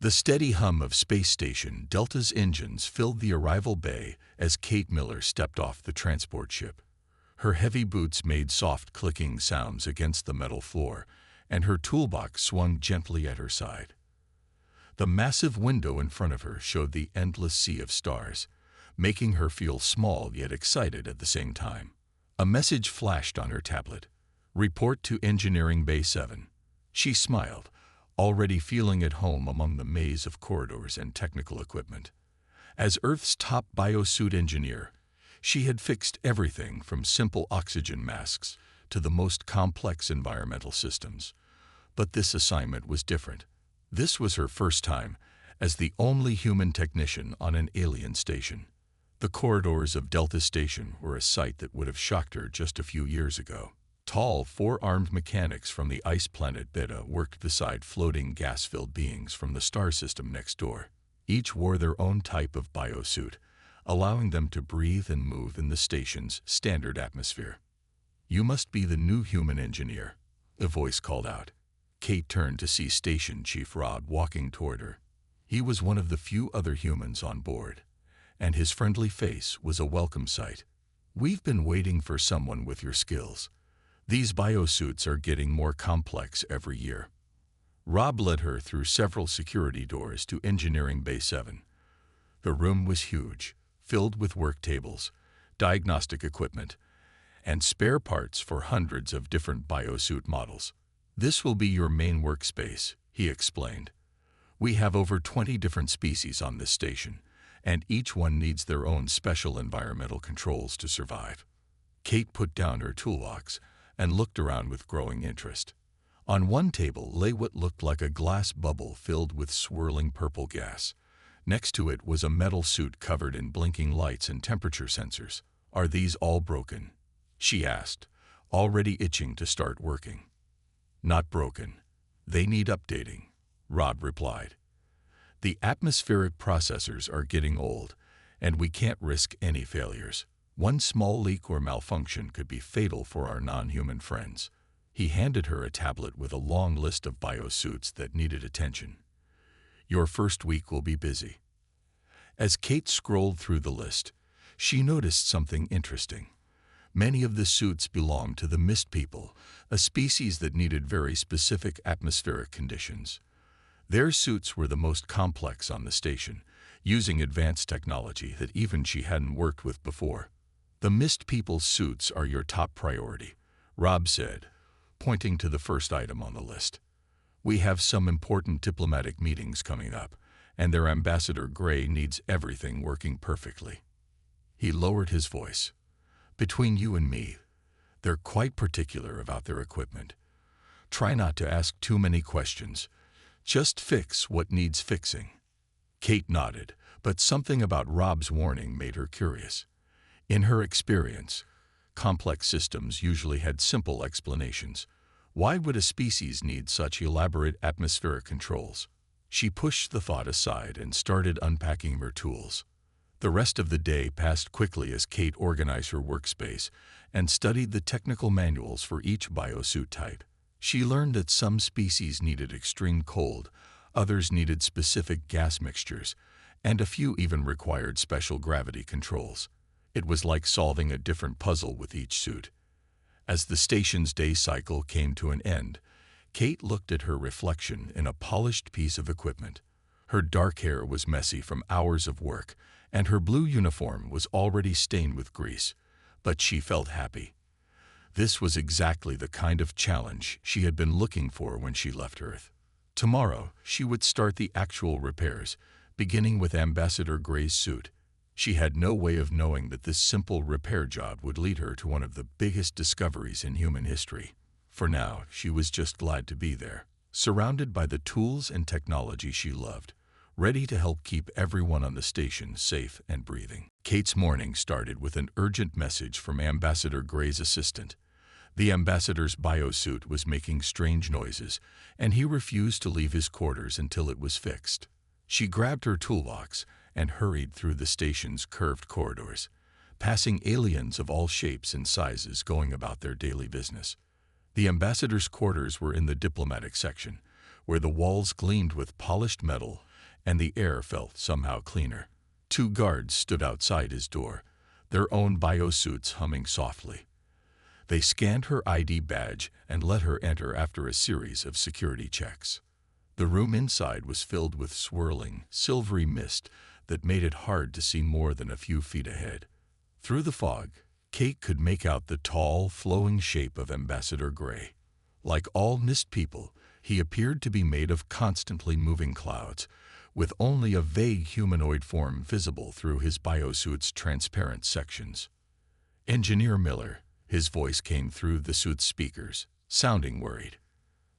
The steady hum of Space Station Delta's engines filled the arrival bay as Kate Miller stepped off the transport ship. Her heavy boots made soft clicking sounds against the metal floor, and her toolbox swung gently at her side. The massive window in front of her showed the endless sea of stars, making her feel small yet excited at the same time. A message flashed on her tablet. "Report to Engineering Bay 7. She smiled, already feeling at home among the maze of corridors and technical equipment. As Earth's top biosuit engineer, she had fixed everything from simple oxygen masks to the most complex environmental systems. But this assignment was different. This was her first time as the only human technician on an alien station. The corridors of Delta Station were a sight that would have shocked her just a few years ago. Tall, four-armed mechanics from the ice planet Beta worked beside floating gas-filled beings from the star system next door. Each wore their own type of biosuit, allowing them to breathe and move in the station's standard atmosphere. "You must be the new human engineer," a voice called out. Kate turned to see Station Chief Rob walking toward her. He was one of the few other humans on board, and his friendly face was a welcome sight. "We've been waiting for someone with your skills. These biosuits are getting more complex every year." Rob led her through several security doors to Engineering Bay 7. The room was huge, filled with work tables, diagnostic equipment, and spare parts for hundreds of different biosuit models. "This will be your main workspace," he explained. "We have over 20 different species on this station, and each one needs their own special environmental controls to survive." Kate put down her toolbox and looked around with growing interest. On one table lay what looked like a glass bubble filled with swirling purple gas. Next to it was a metal suit covered in blinking lights and temperature sensors. "Are these all broken?" she asked, already itching to start working. "Not broken. They need updating," Rob replied. "The atmospheric processors are getting old, and we can't risk any failures. One small leak or malfunction could be fatal for our non-human friends." He handed her a tablet with a long list of biosuits that needed attention. "Your first week will be busy." As Kate scrolled through the list, she noticed something interesting. Many of the suits belonged to the Mist People, a species that needed very specific atmospheric conditions. Their suits were the most complex on the station, using advanced technology that even she hadn't worked with before. "The Mist People's suits are your top priority," Rob said, pointing to the first item on the list. "We have some important diplomatic meetings coming up, and their Ambassador Gray needs everything working perfectly." He lowered his voice. "Between you and me, they're quite particular about their equipment. Try not to ask too many questions. Just fix what needs fixing." Kate nodded, but something about Rob's warning made her curious. In her experience, complex systems usually had simple explanations. Why would a species need such elaborate atmospheric controls? She pushed the thought aside and started unpacking her tools. The rest of the day passed quickly as Kate organized her workspace and studied the technical manuals for each biosuit type. She learned that some species needed extreme cold, others needed specific gas mixtures, and a few even required special gravity controls. It was like solving a different puzzle with each suit. As the station's day cycle came to an end, Kate looked at her reflection in a polished piece of equipment. Her dark hair was messy from hours of work, and her blue uniform was already stained with grease, but she felt happy. This was exactly the kind of challenge she had been looking for when she left Earth. Tomorrow, she would start the actual repairs, beginning with Ambassador Gray's suit. She had no way of knowing that this simple repair job would lead her to one of the biggest discoveries in human history. For now, she was just glad to be there, surrounded by the tools and technology she loved, ready to help keep everyone on the station safe and breathing. Kate's morning started with an urgent message from Ambassador Gray's assistant. The ambassador's biosuit was making strange noises, and he refused to leave his quarters until it was fixed. She grabbed her toolbox and hurried through the station's curved corridors, passing aliens of all shapes and sizes going about their daily business. The ambassador's quarters were in the diplomatic section, where the walls gleamed with polished metal and the air felt somehow cleaner. Two guards stood outside his door, their own biosuits humming softly. They scanned her ID badge and let her enter after a series of security checks. The room inside was filled with swirling, silvery mist that made it hard to see more than a few feet ahead. Through the fog, Kate could make out the tall, flowing shape of Ambassador Gray. Like all mist people, he appeared to be made of constantly moving clouds, with only a vague humanoid form visible through his biosuit's transparent sections. Engineer Miller, his voice came through the suit's speakers, sounding worried.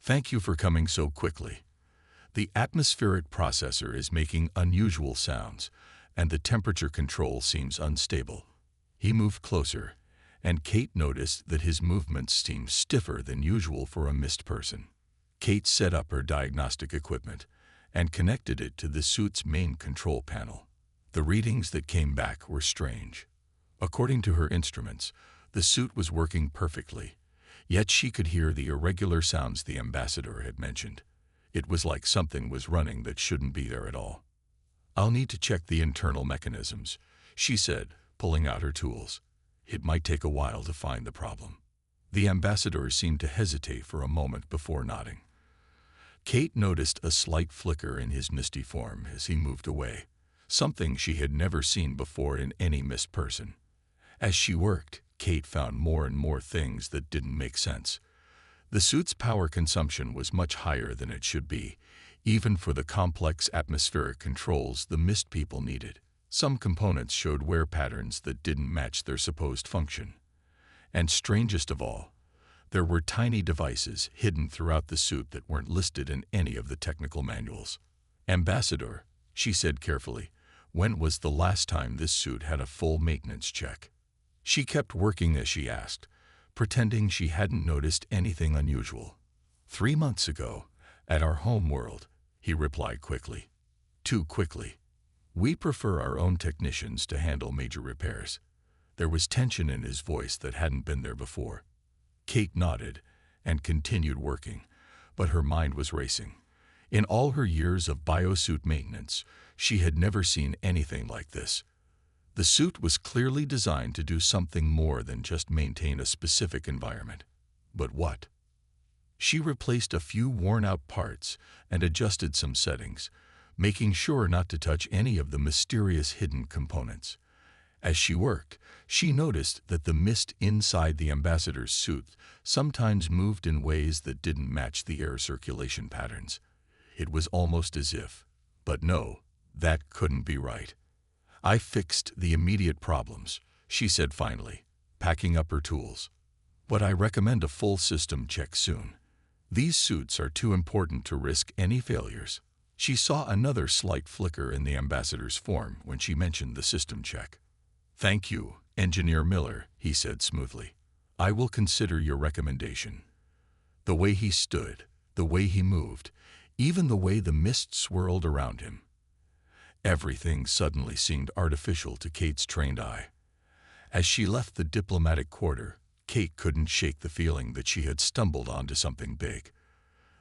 "Thank you for coming so quickly. The atmospheric processor is making unusual sounds, and the temperature control seems unstable." He moved closer, and Kate noticed that his movements seemed stiffer than usual for a mist person. Kate set up her diagnostic equipment and connected it to the suit's main control panel. The readings that came back were strange. According to her instruments, the suit was working perfectly, yet she could hear the irregular sounds the ambassador had mentioned. It was like something was running that shouldn't be there at all. "I'll need to check the internal mechanisms," she said, pulling out her tools. "It might take a while to find the problem." The ambassador seemed to hesitate for a moment before nodding. Kate noticed a slight flicker in his misty form as he moved away, something she had never seen before in any mist person. As she worked, Kate found more and more things that didn't make sense. The suit's power consumption was much higher than it should be, even for the complex atmospheric controls the mist people needed. Some components showed wear patterns that didn't match their supposed function. And strangest of all, there were tiny devices hidden throughout the suit that weren't listed in any of the technical manuals. "Ambassador," she said carefully, "when was the last time this suit had a full maintenance check?" She kept working as she asked, pretending she hadn't noticed anything unusual. "3 months ago, at our home world," he replied quickly. Too quickly. "We prefer our own technicians to handle major repairs." There was tension in his voice that hadn't been there before. Kate nodded and continued working, but her mind was racing. In all her years of biosuit maintenance, she had never seen anything like this. The suit was clearly designed to do something more than just maintain a specific environment. But what? She replaced a few worn-out parts and adjusted some settings, making sure not to touch any of the mysterious hidden components. As she worked, she noticed that the mist inside the ambassador's suit sometimes moved in ways that didn't match the air circulation patterns. It was almost as if, but no, that couldn't be right. "I fixed the immediate problems," she said finally, packing up her tools. "But I recommend a full system check soon. These suits are too important to risk any failures." She saw another slight flicker in the ambassador's form when she mentioned the system check. "Thank you, Engineer Miller," he said smoothly. "I will consider your recommendation." The way he stood, the way he moved, even the way the mist swirled around him. Everything suddenly seemed artificial to Kate's trained eye. As she left the diplomatic quarter, Kate couldn't shake the feeling that she had stumbled onto something big.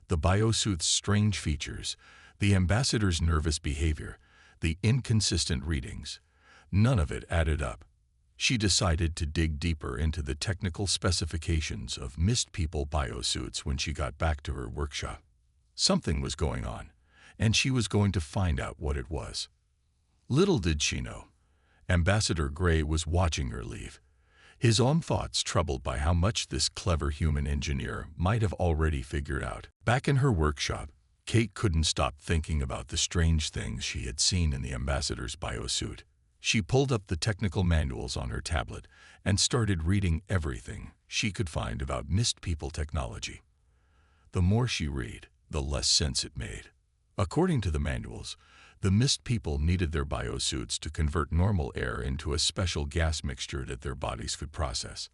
The biosuit's strange features, the ambassador's nervous behavior, the inconsistent readings, none of it added up. She decided to dig deeper into the technical specifications of mist people biosuits when she got back to her workshop. Something was going on, and she was going to find out what it was. Little did she know, Ambassador Gray was watching her leave, his own thoughts troubled by how much this clever human engineer might have already figured out. Back in her workshop, Kate couldn't stop thinking about the strange things she had seen in the ambassador's biosuit. She pulled up the technical manuals on her tablet and started reading everything she could find about mist people technology. The more she read, the less sense it made. According to the manuals, the mist people needed their biosuits to convert normal air into a special gas mixture that their bodies could process.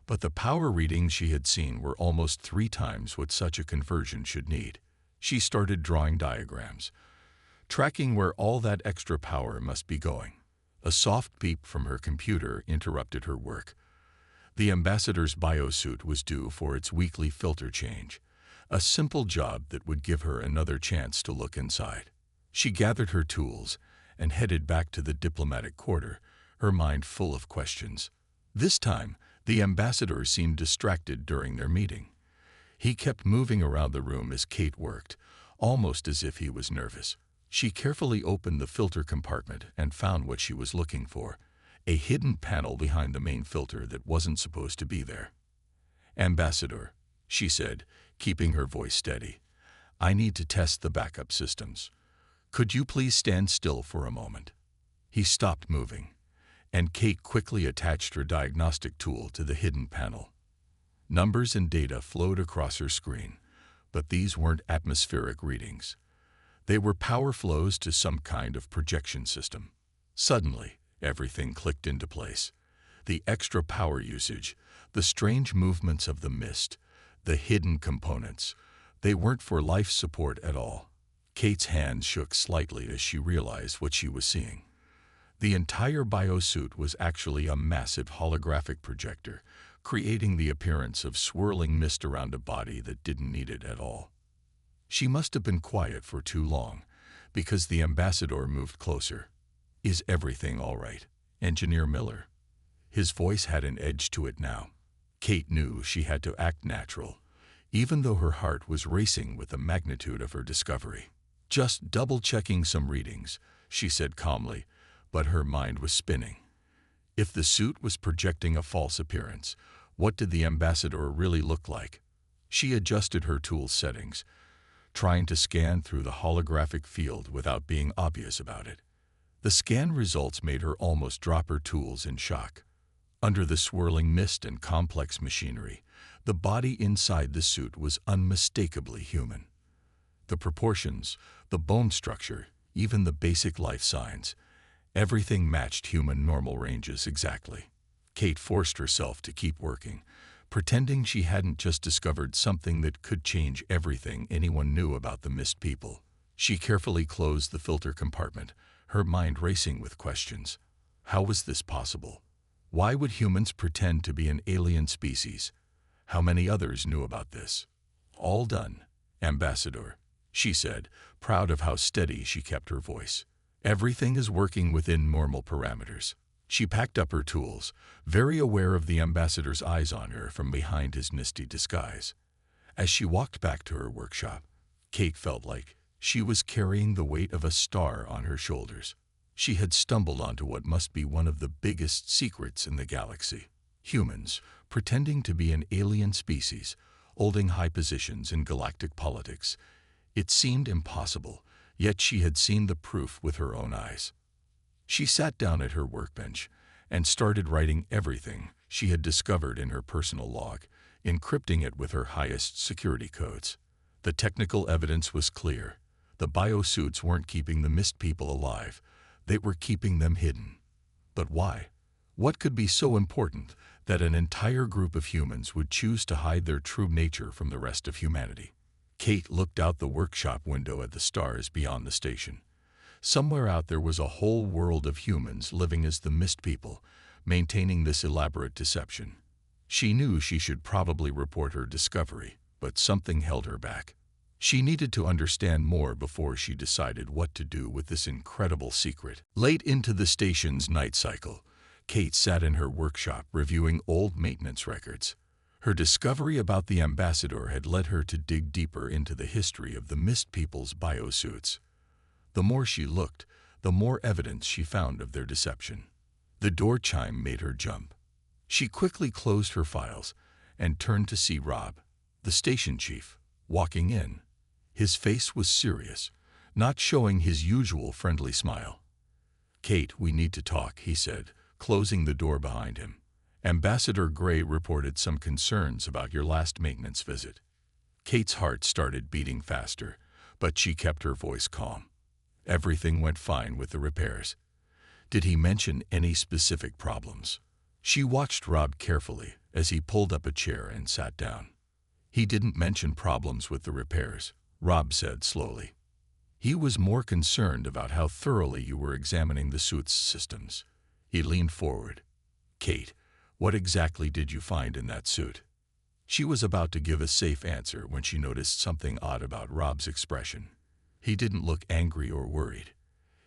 But the power readings she had seen were almost 3 times what such a conversion should need. She started drawing diagrams, tracking where all that extra power must be going. A soft beep from her computer interrupted her work. The ambassador's biosuit was due for its weekly filter change, a simple job that would give her another chance to look inside. She gathered her tools and headed back to the diplomatic quarter, her mind full of questions. This time, the ambassador seemed distracted during their meeting. He kept moving around the room as Kate worked, almost as if he was nervous. She carefully opened the filter compartment and found what she was looking for, a hidden panel behind the main filter that wasn't supposed to be there. "Ambassador," she said, keeping her voice steady, "I need to test the backup systems. Could you please stand still for a moment?" He stopped moving, and Kate quickly attached her diagnostic tool to the hidden panel. Numbers and data flowed across her screen, but these weren't atmospheric readings. They were power flows to some kind of projection system. Suddenly, everything clicked into place. The extra power usage, the strange movements of the mist, the hidden components, they weren't for life support at all. Kate's hands shook slightly as she realized what she was seeing. The entire biosuit was actually a massive holographic projector, creating the appearance of swirling mist around a body that didn't need it at all. She must have been quiet for too long, because the ambassador moved closer. "Is everything all right, Engineer Miller?" His voice had an edge to it now. Kate knew she had to act natural, even though her heart was racing with the magnitude of her discovery. "Just double-checking some readings," she said calmly, but her mind was spinning. If the suit was projecting a false appearance, what did the ambassador really look like? She adjusted her tool's settings, trying to scan through the holographic field without being obvious about it. The scan results made her almost drop her tools in shock. Under the swirling mist and complex machinery, the body inside the suit was unmistakably human. The proportions, the bone structure, even the basic life signs, everything matched human normal ranges exactly. Kate forced herself to keep working, pretending she hadn't just discovered something that could change everything anyone knew about the Mist People. She carefully closed the filter compartment, her mind racing with questions. How was this possible? Why would humans pretend to be an alien species? How many others knew about this? "All done, Ambassador," she said, proud of how steady she kept her voice. "Everything is working within normal parameters." She packed up her tools, very aware of the ambassador's eyes on her from behind his misty disguise. As she walked back to her workshop, Kate felt like she was carrying the weight of a star on her shoulders. She had stumbled onto what must be one of the biggest secrets in the galaxy. Humans, pretending to be an alien species, holding high positions in galactic politics. It seemed impossible, yet she had seen the proof with her own eyes. She sat down at her workbench and started writing everything she had discovered in her personal log, encrypting it with her highest security codes. The technical evidence was clear. The biosuits weren't keeping the Mist People alive. They were keeping them hidden. But why? What could be so important that an entire group of humans would choose to hide their true nature from the rest of humanity? Kate looked out the workshop window at the stars beyond the station. Somewhere out there was a whole world of humans living as the Mist People, maintaining this elaborate deception. She knew she should probably report her discovery, but something held her back. She needed to understand more before she decided what to do with this incredible secret. Late into the station's night cycle, Kate sat in her workshop reviewing old maintenance records. Her discovery about the ambassador had led her to dig deeper into the history of the Mist People's biosuits. The more she looked, the more evidence she found of their deception. The door chime made her jump. She quickly closed her files and turned to see Rob, the station chief, walking in. His face was serious, not showing his usual friendly smile. "Kate, we need to talk," he said, closing the door behind him. "Ambassador Gray reported some concerns about your last maintenance visit." Kate's heart started beating faster, but she kept her voice calm. Everything went fine with the repairs. Did he mention any specific problems? She watched Rob carefully as he pulled up a chair and sat down. "He didn't mention problems with the repairs," Rob said slowly. "He was more concerned about how thoroughly you were examining the suit's systems." He leaned forward. "Kate, what exactly did you find in that suit?" She was about to give a safe answer when she noticed something odd about Rob's expression. He didn't look angry or worried.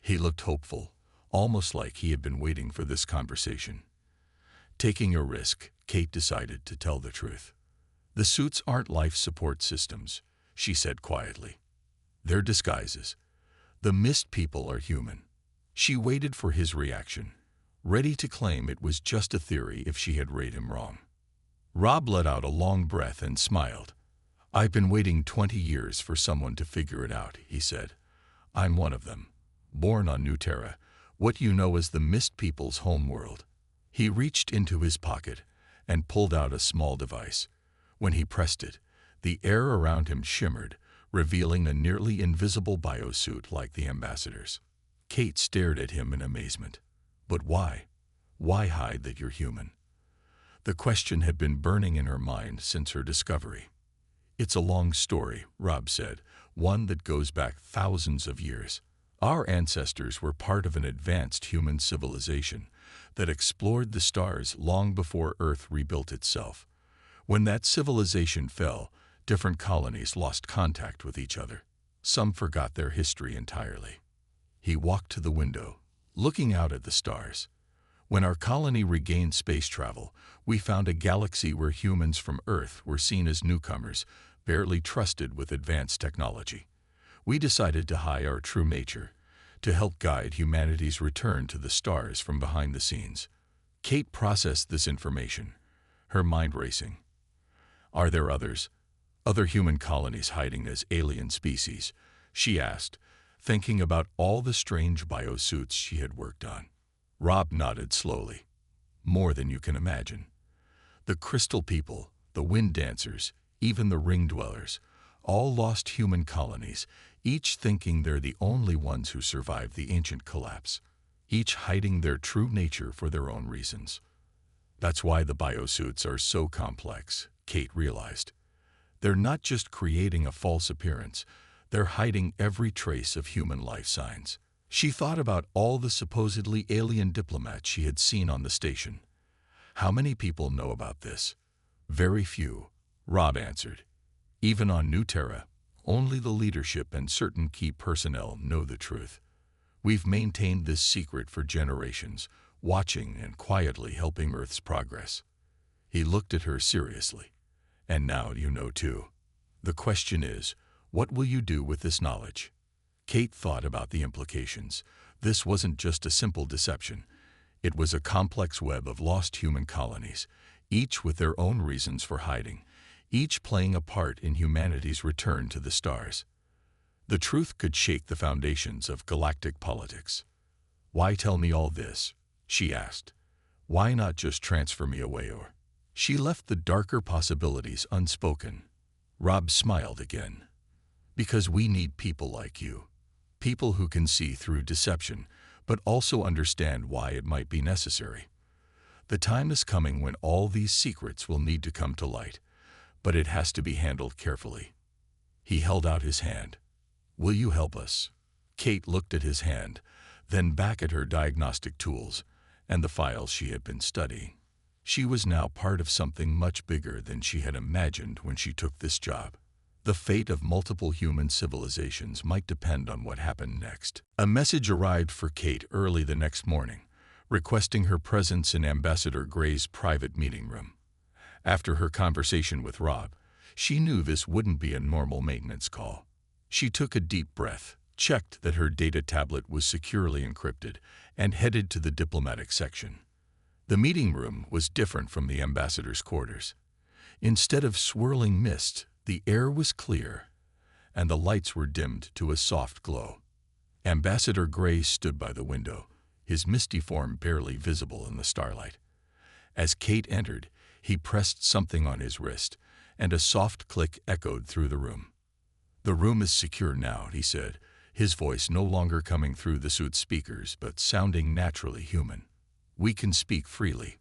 He looked hopeful, almost like he had been waiting for this conversation. Taking a risk, Kate decided to tell the truth. "The suits aren't life support systems," she said quietly. "They're disguises. The mist people are human." She waited for his reaction, ready to claim it was just a theory if she had read him wrong. Rob let out a long breath and smiled. "I've been waiting 20 years for someone to figure it out," he said. "I'm one of them. Born on New Terra, what you know as the Mist People's homeworld." He reached into his pocket and pulled out a small device. When he pressed it, the air around him shimmered, revealing a nearly invisible biosuit like the ambassador's. Kate stared at him in amazement. "But why? Why hide that you're human?" The question had been burning in her mind since her discovery. "It's a long story," Rob said, "one that goes back thousands of years. Our ancestors were part of an advanced human civilization that explored the stars long before Earth rebuilt itself. When that civilization fell, different colonies lost contact with each other. Some forgot their history entirely." He walked to the window, looking out at the stars. "When our colony regained space travel, we found a galaxy where humans from Earth were seen as newcomers, barely trusted with advanced technology. We decided to hide our true nature, to help guide humanity's return to the stars from behind the scenes." Kate processed this information, her mind racing. "Are there others? Other human colonies hiding as alien species?" she asked, thinking about all the strange biosuits she had worked on. Rob nodded slowly. "More than you can imagine. The Crystal People, the Wind Dancers, even the Ring Dwellers, all lost human colonies, each thinking they're the only ones who survived the ancient collapse, each hiding their true nature for their own reasons. That's why the biosuits are so complex," Kate realized. "They're not just creating a false appearance, they're hiding every trace of human life signs." She thought about all the supposedly alien diplomats she had seen on the station. "How many people know about this?" "Very few," Rob answered. "Even on New Terra, only the leadership and certain key personnel know the truth. We've maintained this secret for generations, watching and quietly helping Earth's progress." He looked at her seriously. "And now you know too. The question is, what will you do with this knowledge?" Kate thought about the implications. This wasn't just a simple deception. It was a complex web of lost human colonies, each with their own reasons for hiding, each playing a part in humanity's return to the stars. The truth could shake the foundations of galactic politics. "Why tell me all this?" she asked. "Why not just transfer me away?" Or she left the darker possibilities unspoken. Rob smiled again. "Because we need people like you. People who can see through deception, but also understand why it might be necessary. The time is coming when all these secrets will need to come to light, but it has to be handled carefully." He held out his hand. "Will you help us?" Kate looked at his hand, then back at her diagnostic tools and the files she had been studying. She was now part of something much bigger than she had imagined when she took this job. The fate of multiple human civilizations might depend on what happened next. A message arrived for Kate early the next morning, requesting her presence in Ambassador Gray's private meeting room. After her conversation with Rob, she knew this wouldn't be a normal maintenance call. She took a deep breath, checked that her data tablet was securely encrypted, and headed to the diplomatic section. The meeting room was different from the ambassador's quarters. Instead of swirling mist, the air was clear, and the lights were dimmed to a soft glow. Ambassador Gray stood by the window, his misty form barely visible in the starlight. As Kate entered, he pressed something on his wrist, and a soft click echoed through the room. "The room is secure now," he said, his voice no longer coming through the suit's speakers but sounding naturally human. "We can speak freely."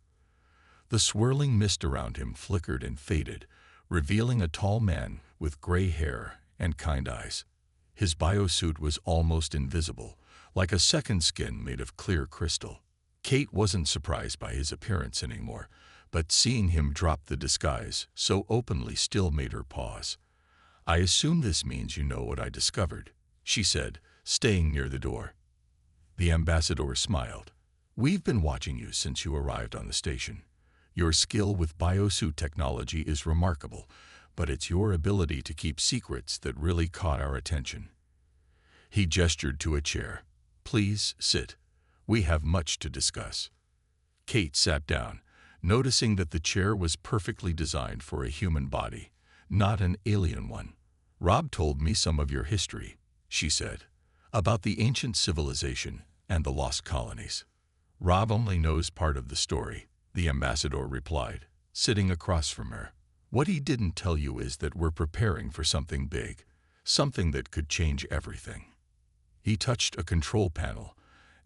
The swirling mist around him flickered and faded, revealing a tall man with gray hair and kind eyes. His biosuit was almost invisible, like a second skin made of clear crystal. Kate wasn't surprised by his appearance anymore, but seeing him drop the disguise so openly still made her pause. "I assume this means you know what I discovered," she said, staying near the door. The ambassador smiled. "We've been watching you since you arrived on the station. Your skill with biosuit technology is remarkable, but it's your ability to keep secrets that really caught our attention." He gestured to a chair. "Please sit. We have much to discuss." Kate sat down, noticing that the chair was perfectly designed for a human body, not an alien one. "Rob told me some of your history," she said, "about the ancient civilization and the lost colonies." "Rob only knows part of the story," the ambassador replied, sitting across from her. "What he didn't tell you is that we're preparing for something big, something that could change everything." He touched a control panel,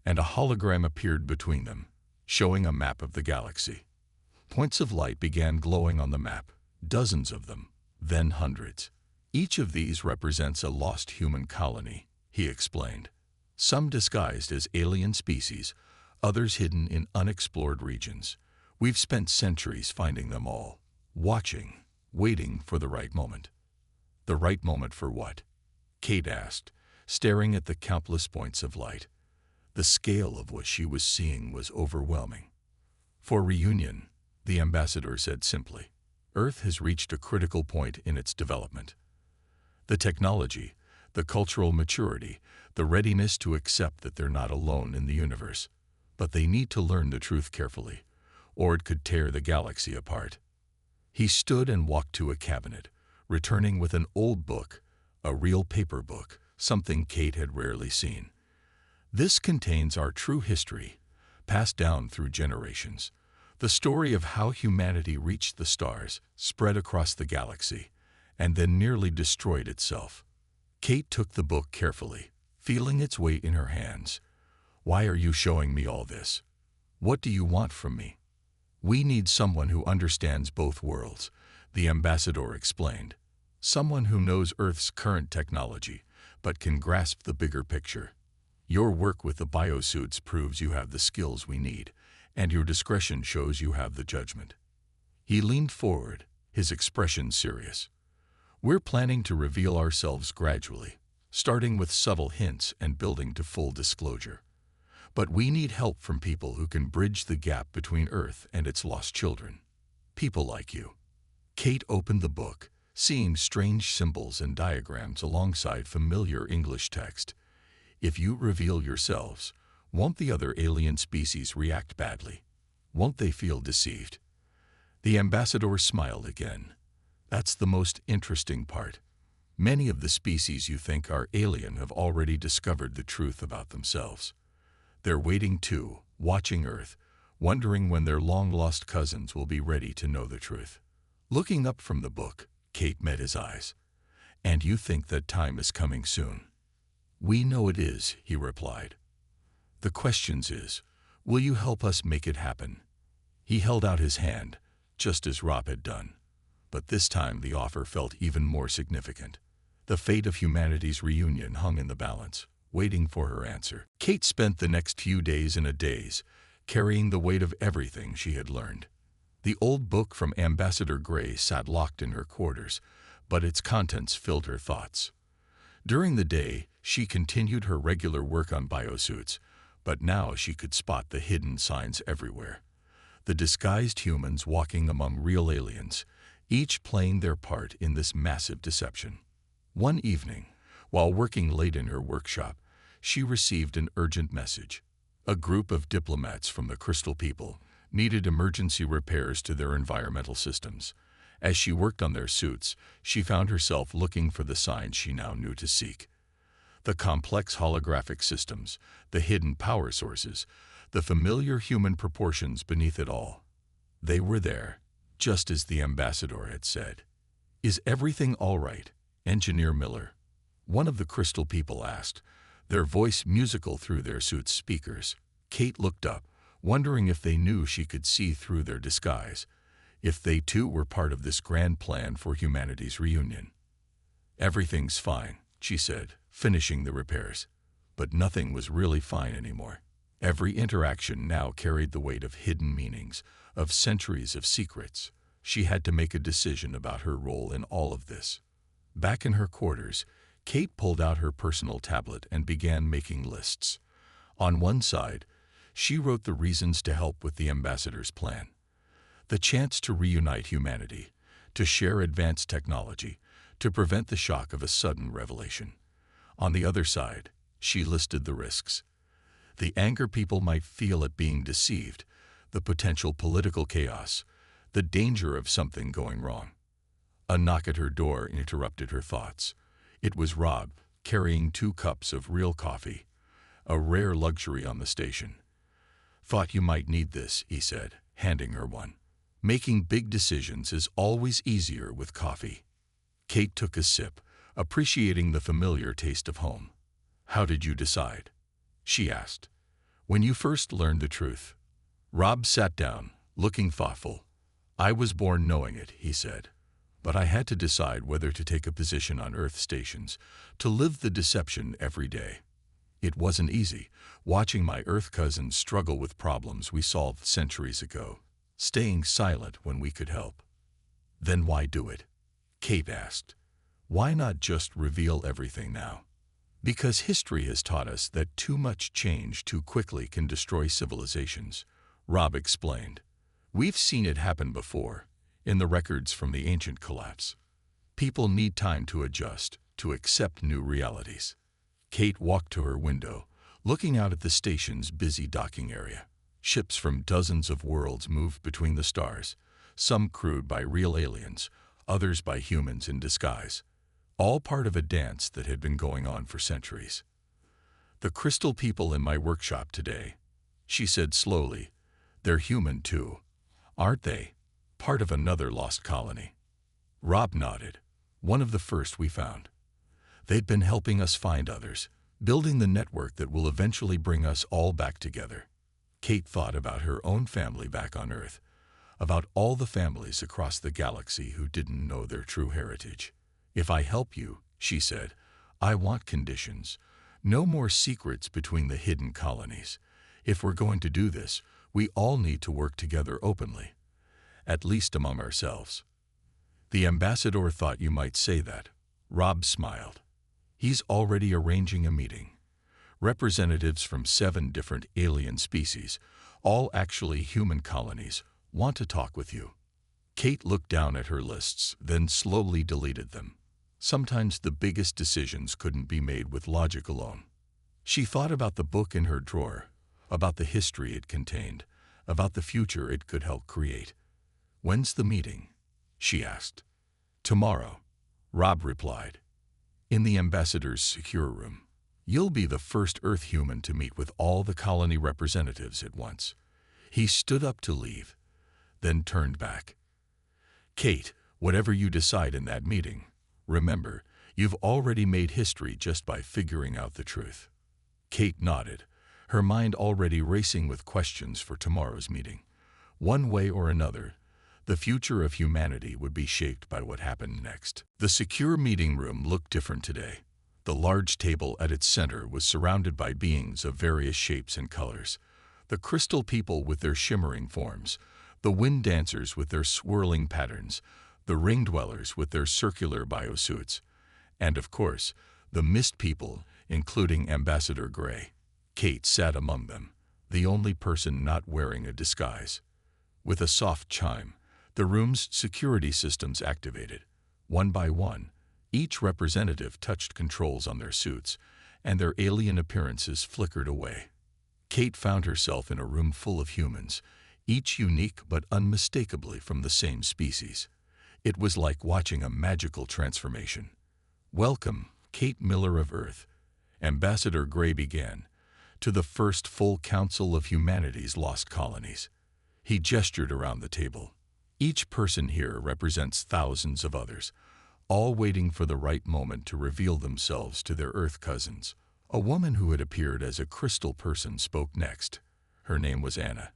and a hologram appeared between them, showing a map of the galaxy. Points of light began glowing on the map, dozens of them, then hundreds. "Each of these represents a lost human colony," he explained. "Some disguised as alien species, others hidden in unexplored regions. We've spent centuries finding them all, watching, waiting for the right moment." "The right moment for what?" Kate asked, staring at the countless points of light. The scale of what she was seeing was overwhelming. "For reunion," the ambassador said simply. "Earth has reached a critical point in its development. The technology, the cultural maturity, the readiness to accept that they're not alone in the universe. But they need to learn the truth carefully, or it could tear the galaxy apart." He stood and walked to a cabinet, returning with an old book, a real paper book, something Kate had rarely seen. "This contains our true history, passed down through generations. The story of how humanity reached the stars, spread across the galaxy, and then nearly destroyed itself." Kate took the book carefully, feeling its weight in her hands. "Why are you showing me all this? What do you want from me?" "We need someone who understands both worlds," the ambassador explained. "Someone who knows Earth's current technology, but can grasp the bigger picture. Your work with the biosuits proves you have the skills we need, and your discretion shows you have the judgment." He leaned forward, his expression serious. "We're planning to reveal ourselves gradually, starting with subtle hints and building to full disclosure. But we need help from people who can bridge the gap between Earth and its lost children. People like you." Kate opened the book, seeing strange symbols and diagrams alongside familiar English text. "If you reveal yourselves, won't the other alien species react badly? Won't they feel deceived?" The ambassador smiled again. "That's the most interesting part. Many of the species you think are alien have already discovered the truth about themselves. They're waiting too, watching Earth, wondering when their long-lost cousins will be ready to know the truth." Looking up from the book, Kate met his eyes. "And you think that time is coming soon?" "We know it is," he replied. "The question is, will you help us make it happen?" He held out his hand, just as Rob had done. But this time the offer felt even more significant. The fate of humanity's reunion hung in the balance, waiting for her answer. Kate spent the next few days in a daze, carrying the weight of everything she had learned. The old book from Ambassador Gray sat locked in her quarters, but its contents filled her thoughts. During the day, she continued her regular work on biosuits, but now she could spot the hidden signs everywhere. The disguised humans walking among real aliens, each playing their part in this massive deception. One evening, while working late in her workshop, she received an urgent message. A group of diplomats from the Crystal People needed emergency repairs to their environmental systems. As she worked on their suits, she found herself looking for the signs she now knew to seek. The complex holographic systems, the hidden power sources, the familiar human proportions beneath it all. They were there, just as the ambassador had said. "Is everything all right, Engineer Miller?" one of the Crystal People asked, their voice musical through their suit's speakers. Kate looked up, wondering if they knew she could see through their disguise, if they too were part of this grand plan for humanity's reunion. "Everything's fine," she said, finishing the repairs. But nothing was really fine anymore. Every interaction now carried the weight of hidden meanings, of centuries of secrets. She had to make a decision about her role in all of this. Back in her quarters, Kate pulled out her personal tablet and began making lists. On one side, she wrote the reasons to help with the ambassador's plan. The chance to reunite humanity, to share advanced technology, to prevent the shock of a sudden revelation. On the other side, she listed the risks. The anger people might feel at being deceived, the potential political chaos, the danger of something going wrong. A knock at her door interrupted her thoughts. It was Rob, carrying 2 cups of real coffee, a rare luxury on the station. "Thought you might need this," he said, handing her one. "Making big decisions is always easier with coffee." Kate took a sip, appreciating the familiar taste of home. "How did you decide?" she asked. "When you first learned the truth." Rob sat down, looking thoughtful. "I was born knowing it," he said. "But I had to decide whether to take a position on Earth stations, to live the deception every day. It wasn't easy, watching my Earth cousins struggle with problems we solved centuries ago, staying silent when we could help." "Then why do it?" Kate asked. "Why not just reveal everything now?" "Because history has taught us that too much change too quickly can destroy civilizations," Rob explained. "We've seen it happen before, in the records from the ancient collapse. People need time to adjust, to accept new realities." Kate walked to her window, looking out at the station's busy docking area. Ships from dozens of worlds moved between the stars, some crewed by real aliens, others by humans in disguise, all part of a dance that had been going on for centuries. "The crystal people in my workshop today," she said slowly, "they're human too, aren't they? Part of another lost colony." Rob nodded. "One of the first we found. They'd been helping us find others, building the network that will eventually bring us all back together." Kate thought about her own family back on Earth, about all the families across the galaxy who didn't know their true heritage. "If I help you," she said, "I want conditions. No more secrets between the hidden colonies. If we're going to do this, we all need to work together openly, at least among ourselves." "The ambassador thought you might say that." Rob smiled. "He's already arranging a meeting. Representatives from 7 different alien species, all actually human colonies, want to talk with you." Kate looked down at her lists, then slowly deleted them. Sometimes the biggest decisions couldn't be made with logic alone. She thought about the book in her drawer, about the history it contained, about the future it could help create. "When's the meeting?" she asked. "Tomorrow," Rob replied. "In the ambassador's secure room. You'll be the first Earth human to meet with all the colony representatives at once." He stood up to leave, then turned back. "Kate, whatever you decide in that meeting, remember, you've already made history just by figuring out the truth." Kate nodded, her mind already racing with questions for tomorrow's meeting. One way or another, the future of humanity would be shaped by what happened next. The secure meeting room looked different today. The large table at its center was surrounded by beings of various shapes and colors. The crystal people with their shimmering forms, the wind dancers with their swirling patterns, the ring dwellers with their circular biosuits, and of course, the mist people, including Ambassador Gray. Kate sat among them, the only person not wearing a disguise. With a soft chime, the room's security systems activated. One by one, each representative touched controls on their suits, and their alien appearances flickered away. Kate found herself in a room full of humans, each unique but unmistakably from the same species. It was like watching a magical transformation. "Welcome, Kate Miller of Earth," Ambassador Gray began, "to the first full council of humanity's lost colonies." He gestured around the table. "Each person here represents thousands of others, all waiting for the right moment to reveal themselves to their Earth cousins." A woman who had appeared as a crystal person spoke next. Her name was Anna,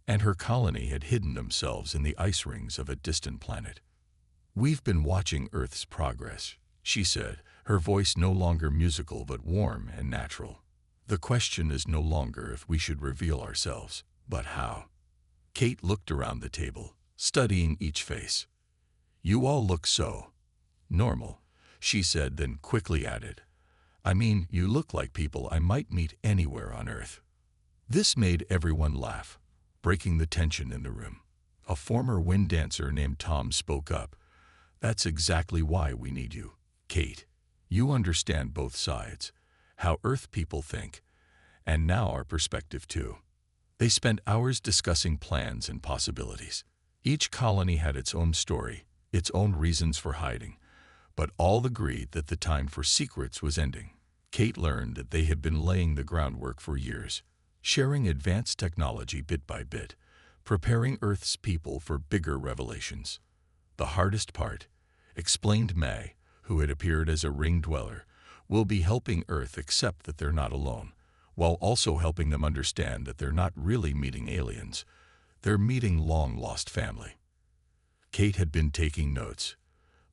and her colony had hidden themselves in the ice rings of a distant planet. "We've been watching Earth's progress," she said, her voice no longer musical but warm and natural. "The question is no longer if we should reveal ourselves, but how." Kate looked around the table, studying each face. "You all look so normal," she said, then quickly added, "I mean, you look like people I might meet anywhere on Earth." This made everyone laugh, breaking the tension in the room. A former wind dancer named Tom spoke up. "That's exactly why we need you, Kate. You understand both sides, how Earth people think, and now our perspective too." They spent hours discussing plans and possibilities. Each colony had its own story, its own reasons for hiding, but all agreed that the time for secrets was ending. Kate learned that they had been laying the groundwork for years, sharing advanced technology bit by bit, preparing Earth's people for bigger revelations. "The hardest part," explained May, who had appeared as a ring dweller, "will be helping Earth accept that they're not alone, while also helping them understand that they're not really meeting aliens. They're meeting long-lost family." Kate had been taking notes,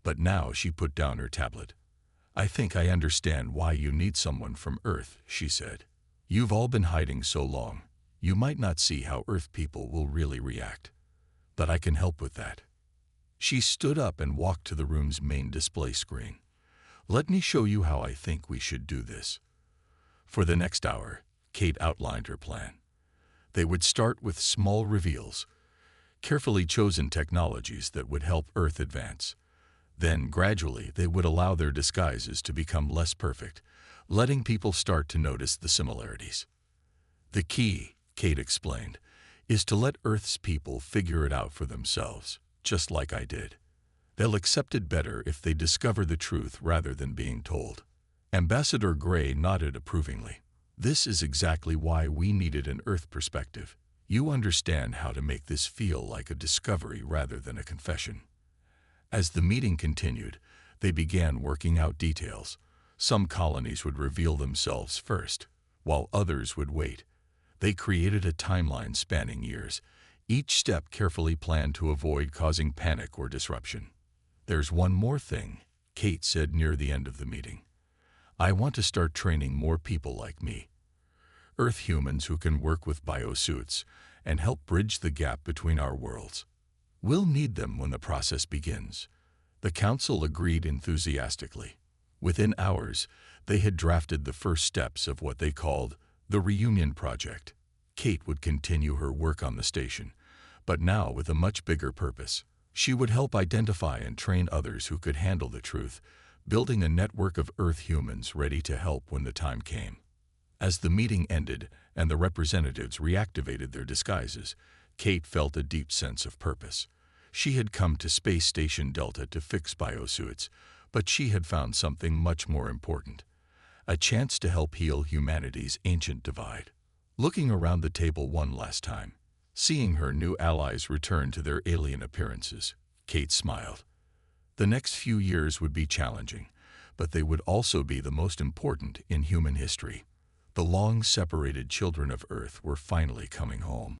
but now she put down her tablet. "I think I understand why you need someone from Earth," she said. "You've all been hiding so long, you might not see how Earth people will really react. But I can help with that." She stood up and walked to the room's main display screen. "Let me show you how I think we should do this." For the next hour, Kate outlined her plan. They would start with small reveals, carefully chosen technologies that would help Earth advance. Then, gradually, they would allow their disguises to become less perfect, letting people start to notice the similarities. "The key," Kate explained, "is to let Earth's people figure it out for themselves, just like I did. They'll accept it better if they discover the truth rather than being told." Ambassador Gray nodded approvingly. "This is exactly why we needed an Earth perspective. You understand how to make this feel like a discovery rather than a confession." As the meeting continued, they began working out details. Some colonies would reveal themselves first, while others would wait. They created a timeline spanning years, each step carefully planned to avoid causing panic or disruption. "There's one more thing," Kate said near the end of the meeting. "I want to start training more people like me. Earth humans who can work with biosuits and help bridge the gap between our worlds. We'll need them when the process begins." The council agreed enthusiastically. Within hours, they had drafted the first steps of what they called the Reunion Project. Kate would continue her work on the station, but now with a much bigger purpose. She would help identify and train others who could handle the truth, building a network of Earth humans ready to help when the time came. As the meeting ended and the representatives reactivated their disguises, Kate felt a deep sense of purpose. She had come to Space Station Delta to fix biosuits, but she had found something much more important: a chance to help heal humanity's ancient divide. Looking around the table one last time, seeing her new allies return to their alien appearances, Kate smiled. The next few years would be challenging, but they would also be the most important in human history. The long-separated children of Earth were finally coming home.